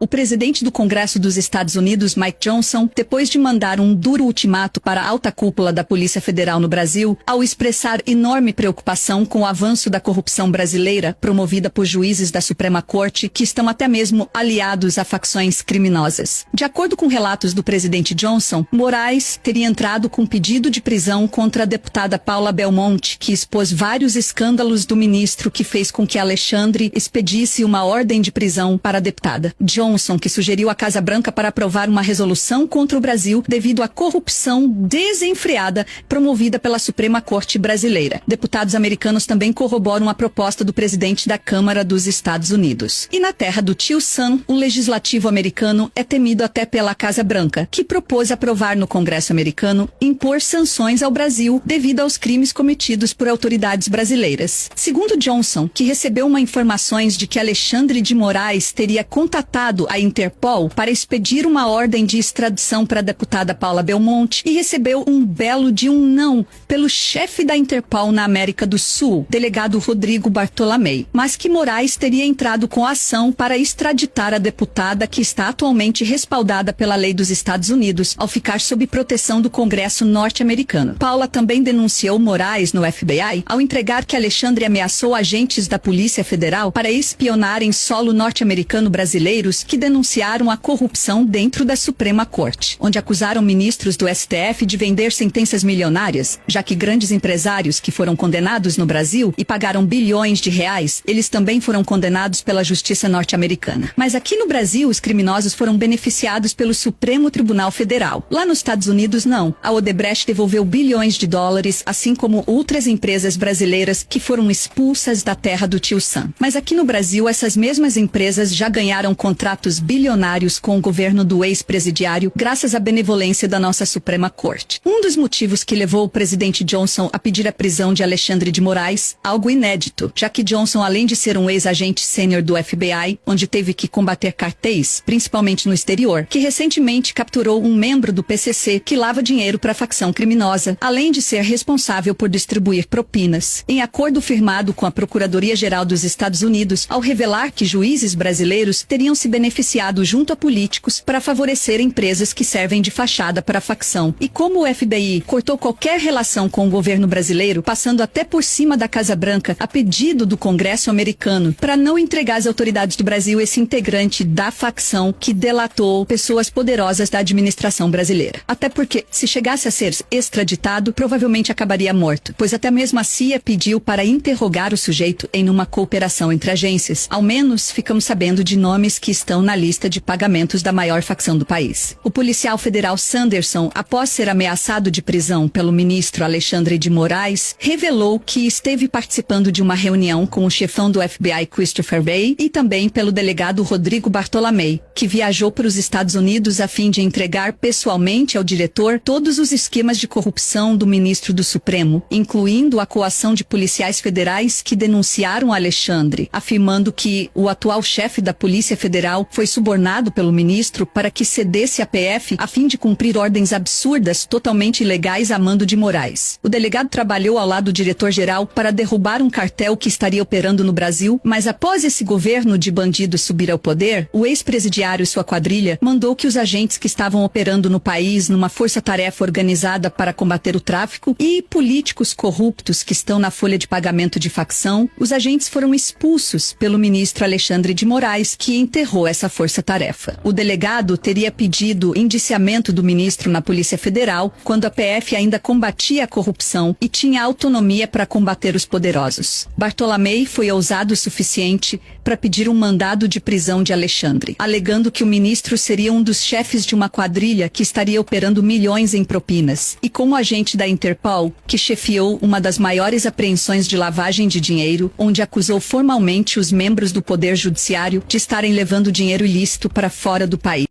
O presidente do Congresso dos Estados Unidos, Mike Johnson, depois de mandar um duro ultimato para a alta cúpula da Polícia Federal no Brasil, ao expressar enorme preocupação com o avanço da corrupção brasileira promovida por juízes da Suprema Corte que estão até mesmo aliados a facções criminosas. De acordo com relatos do presidente Johnson, Moraes teria entrado com pedido de prisão contra a deputada Paula Belmonte, que expôs vários escândalos do ministro que fez com que Alexandre expedisse uma ordem de prisão para a deputada. Johnson, que sugeriu à Casa Branca para aprovar uma resolução contra o Brasil devido à corrupção desenfreada promovida pela Suprema Corte brasileira. Deputados americanos também corroboram a proposta do presidente da Câmara dos Estados Unidos. E na terra do tio Sam, o legislativo americano é temido até pela Casa Branca, que propôs aprovar no Congresso americano impor sanções ao Brasil devido aos crimes cometidos por autoridades brasileiras. Segundo Johnson, que recebeu informações de que Alexandre de Moraes teria contatado a Interpol para expedir uma ordem de extradição para a deputada Paula Belmonte e recebeu um belo de um não pelo chefe da Interpol na América do Sul, delegado Rodrigo Bartolomei, mas que Moraes teria entrado com a ação para extraditar a deputada que está atualmente respaldada pela lei dos Estados Unidos ao ficar sob proteção do Congresso norte-americano. Paula também denunciou Moraes no FBI ao entregar que Alexandre ameaçou agentes da Polícia Federal para espionar em solo norte-americano brasileiros que denunciaram a corrupção dentro da Suprema Corte, onde acusaram ministros do STF de vender sentenças milionárias, já que grandes empresários que foram condenados no Brasil e pagaram bilhões de reais, eles também foram condenados pela justiça norte-americana. Mas aqui no Brasil, os criminosos foram beneficiados pelo Supremo Tribunal Federal. Lá nos Estados Unidos, não. A Odebrecht devolveu bilhões de dólares, assim como outras empresas brasileiras que foram expulsas da terra do tio Sam. Mas aqui no Brasil, essas mesmas empresas já ganharam contratos bilionários com o governo do ex-presidiário, graças à benevolência da nossa Suprema Corte. Um dos motivos que levou o presidente Johnson a pedir a prisão de Alexandre de Moraes, algo inédito, já que Johnson, além de ser um ex-agente sênior do FBI, onde teve que combater cartéis, principalmente no exterior, que recentemente capturou um membro do PCC que lava dinheiro para a facção criminosa, além de ser responsável por distribuir propinas. Em acordo firmado com a Procuradoria-Geral dos Estados Unidos, ao revelar que juízes brasileiros teriam se beneficiado junto a políticos para favorecer empresas que servem de fachada para a facção. E como o FBI cortou qualquer relação com o governo brasileiro, passando até por cima da Casa Branca a pedido do Congresso americano para não entregar às autoridades do Brasil esse integrante da facção que delatou pessoas poderosas da administração brasileira. Até porque, se chegasse a ser extraditado, provavelmente acabaria morto, pois até mesmo a CIA pediu para interrogar o sujeito em uma cooperação entre agências. Ao menos, ficamos sabendo de nomes que estão na lista de pagamentos da maior facção do país. O policial federal Sanderson, após ser ameaçado de prisão pelo ministro Alexandre de Moraes, revelou que esteve participando de uma reunião com o chefão do FBI Christopher Wray e também pelo delegado Rodrigo Bartolomei, que viajou para os Estados Unidos a fim de entregar pessoalmente ao diretor todos os esquemas de corrupção do ministro do Supremo, incluindo a coação de policiais federais que denunciaram Alexandre, afirmando que o atual chefe da Polícia Federal foi subornado pelo ministro para que cedesse à PF a fim de cumprir ordens absurdas totalmente ilegais a mando de Moraes. O delegado trabalhou ao lado do diretor-geral para derrubar um cartel que estaria operando no Brasil, mas após esse governo de bandidos subir ao poder, o ex-presidiário e sua quadrilha mandou que os agentes que estavam operando no país numa força-tarefa organizada para combater o tráfico e políticos corruptos que estão na folha de pagamento de facção, os agentes foram expulsos pelo ministro Alexandre de Moraes, que enterrou essa força-tarefa. O delegado teria pedido indiciamento do ministro na Polícia Federal quando a PF ainda combatia a corrupção e tinha autonomia para combater os poderosos. Bartolomei foi ousado o suficiente para pedir um mandado de prisão de Alexandre, alegando que o ministro seria um dos chefes de uma quadrilha que estaria operando milhões em propinas, e como agente da Interpol, que chefiou uma das maiores apreensões de lavagem de dinheiro, onde acusou formalmente os membros do Poder Judiciário de estarem levando dinheiro ilícito para fora do país.